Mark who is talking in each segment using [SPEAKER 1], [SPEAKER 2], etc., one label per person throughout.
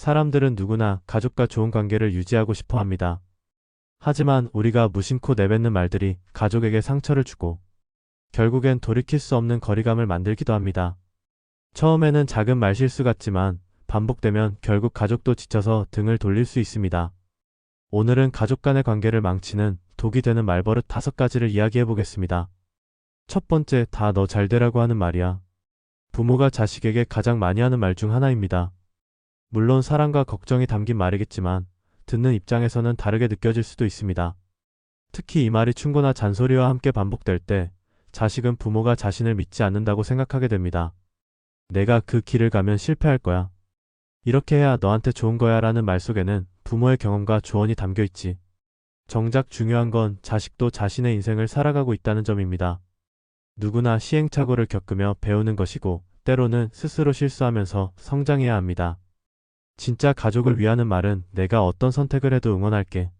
[SPEAKER 1] 사람들은 누구나 가족과 좋은 관계를 유지하고 싶어 합니다. 하지만 우리가 무심코 내뱉는 말들이 가족에게 상처를 주고 결국엔 돌이킬 수 없는 거리감을 만들기도 합니다. 처음에는 작은 말실수 같지만 반복되면 결국 가족도 지쳐서 등을 돌릴 수 있습니다. 오늘은 가족 간의 관계를 망치는 독이 되는 말버릇 5가지를 이야기해 보겠습니다. 첫 번째, 다 너 잘되라고 하는 말이야. 부모가 자식에게 가장 많이 하는 말 중 하나입니다. 물론 사랑과 걱정이 담긴 말이겠지만 듣는 입장에서는 다르게 느껴질 수도 있습니다. 특히 이 말이 충고나 잔소리와 함께 반복될 때 자식은 부모가 자신을 믿지 않는다고 생각하게 됩니다. 내가 그 길을 가면 실패할 거야. 이렇게 해야 너한테 좋은 거야 라는 말 속에는 부모의 경험과 조언이 담겨 있지. 정작 중요한 건 자식도 자신의 인생을 살아가고 있다는 점입니다. 누구나 시행착오를 겪으며 배우는 것이고 때로는 스스로 실수하면서 성장해야 합니다. 진짜 가족을 위하는 말은 내가 어떤 선택을 해도 응원할게.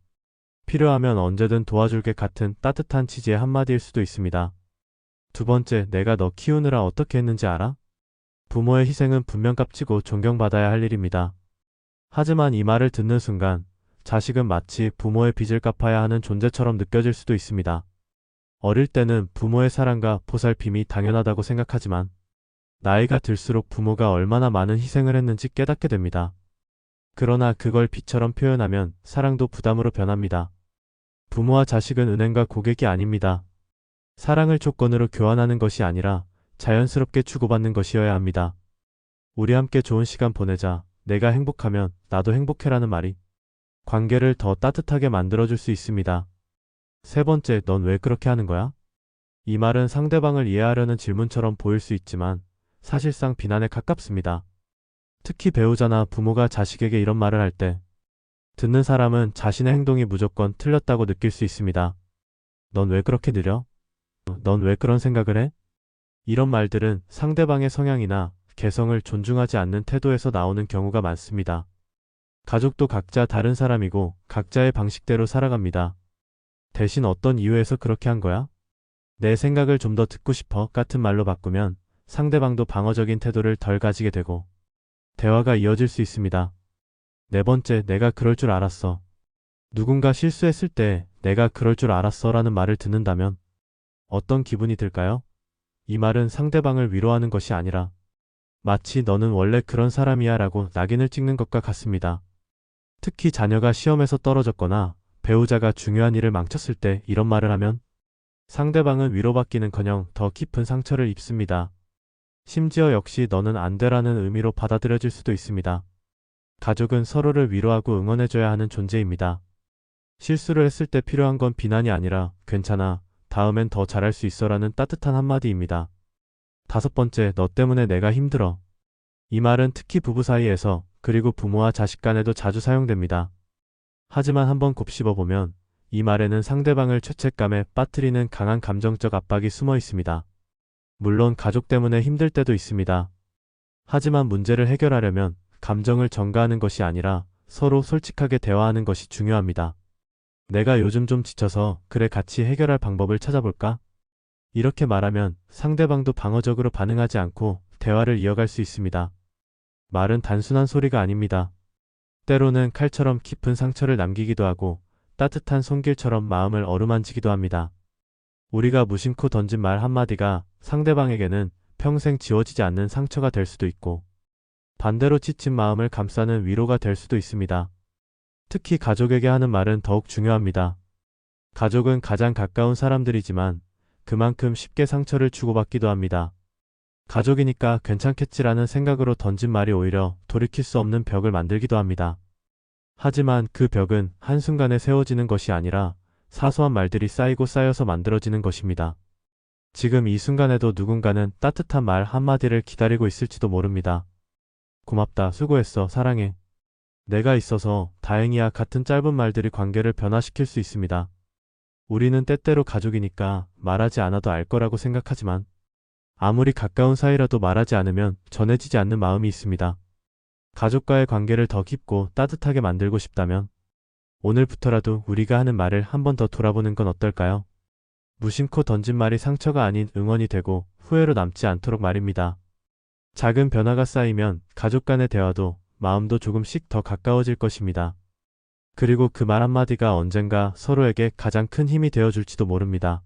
[SPEAKER 1] 필요하면 언제든 도와줄게 같은 따뜻한 취지의 한마디일 수도 있습니다. 두 번째, 내가 너 키우느라 어떻게 했는지 알아? 부모의 희생은 분명 값지고 존경받아야 할 일입니다. 하지만 이 말을 듣는 순간 자식은 마치 부모의 빚을 갚아야 하는 존재처럼 느껴질 수도 있습니다. 어릴 때는 부모의 사랑과 보살핌이 당연하다고 생각하지만 나이가 들수록 부모가 얼마나 많은 희생을 했는지 깨닫게 됩니다. 그러나 그걸 빚처럼 표현하면 사랑도 부담으로 변합니다. 부모와 자식은 은행과 고객이 아닙니다. 사랑을 조건으로 교환하는 것이 아니라 자연스럽게 주고받는 것이어야 합니다. 우리 함께 좋은 시간 보내자. 내가 행복하면 나도 행복해라는 말이 관계를 더 따뜻하게 만들어줄 수 있습니다. 세 번째, 넌 왜 그렇게 하는 거야? 이 말은 상대방을 이해하려는 질문처럼 보일 수 있지만 사실상 비난에 가깝습니다. 특히 배우자나 부모가 자식에게 이런 말을 할 때 듣는 사람은 자신의 행동이 무조건 틀렸다고 느낄 수 있습니다. 넌 왜 그렇게 느려? 넌 왜 그런 생각을 해? 이런 말들은 상대방의 성향이나 개성을 존중하지 않는 태도에서 나오는 경우가 많습니다. 가족도 각자 다른 사람이고 각자의 방식대로 살아갑니다. 대신 어떤 이유에서 그렇게 한 거야? 내 생각을 좀 더 듣고 싶어 같은 말로 바꾸면 상대방도 방어적인 태도를 덜 가지게 되고 대화가 이어질 수 있습니다. 네 번째, 내가 그럴 줄 알았어. 누군가 실수했을 때 내가 그럴 줄 알았어 라는 말을 듣는다면 어떤 기분이 들까요? 이 말은 상대방을 위로하는 것이 아니라 마치 너는 원래 그런 사람이야 라고 낙인을 찍는 것과 같습니다. 특히 자녀가 시험에서 떨어졌거나 배우자가 중요한 일을 망쳤을 때 이런 말을 하면 상대방은 위로받기는커녕 더 깊은 상처를 입습니다. 심지어 역시 너는 안 돼라는 의미로 받아들여질 수도 있습니다. 가족은 서로를 위로하고 응원해줘야 하는 존재입니다. 실수를 했을 때 필요한 건 비난이 아니라 괜찮아, 다음엔 더 잘할 수 있어라는 따뜻한 한마디입니다. 다섯 번째, 너 때문에 내가 힘들어. 이 말은 특히 부부 사이에서 그리고 부모와 자식 간에도 자주 사용됩니다. 하지만 한번 곱씹어보면 이 말에는 상대방을 죄책감에 빠뜨리는 강한 감정적 압박이 숨어 있습니다. 물론 가족 때문에 힘들 때도 있습니다. 하지만 문제를 해결하려면 감정을 전가하는 것이 아니라 서로 솔직하게 대화하는 것이 중요합니다. 내가 요즘 좀 지쳐서 그래 같이 해결할 방법을 찾아볼까? 이렇게 말하면 상대방도 방어적으로 반응하지 않고 대화를 이어갈 수 있습니다. 말은 단순한 소리가 아닙니다. 때로는 칼처럼 깊은 상처를 남기기도 하고 따뜻한 손길처럼 마음을 어루만지기도 합니다. 우리가 무심코 던진 말 한마디가 상대방에게는 평생 지워지지 않는 상처가 될 수도 있고 반대로 지친 마음을 감싸는 위로가 될 수도 있습니다. 특히 가족에게 하는 말은 더욱 중요합니다. 가족은 가장 가까운 사람들이지만 그만큼 쉽게 상처를 주고받기도 합니다. 가족이니까 괜찮겠지라는 생각으로 던진 말이 오히려 돌이킬 수 없는 벽을 만들기도 합니다. 하지만 그 벽은 한순간에 세워지는 것이 아니라 사소한 말들이 쌓이고 쌓여서 만들어지는 것입니다. 지금 이 순간에도 누군가는 따뜻한 말 한마디를 기다리고 있을지도 모릅니다. 고맙다, 수고했어, 사랑해. 내가 있어서 다행이야 같은 짧은 말들이 관계를 변화시킬 수 있습니다. 우리는 때때로 가족이니까 말하지 않아도 알 거라고 생각하지만 아무리 가까운 사이라도 말하지 않으면 전해지지 않는 마음이 있습니다. 가족과의 관계를 더 깊고 따뜻하게 만들고 싶다면 오늘부터라도 우리가 하는 말을 한 번 더 돌아보는 건 어떨까요? 무심코 던진 말이 상처가 아닌 응원이 되고 후회로 남지 않도록 말입니다. 작은 변화가 쌓이면 가족 간의 대화도 마음도 조금씩 더 가까워질 것입니다. 그리고 그 말 한마디가 언젠가 서로에게 가장 큰 힘이 되어줄지도 모릅니다.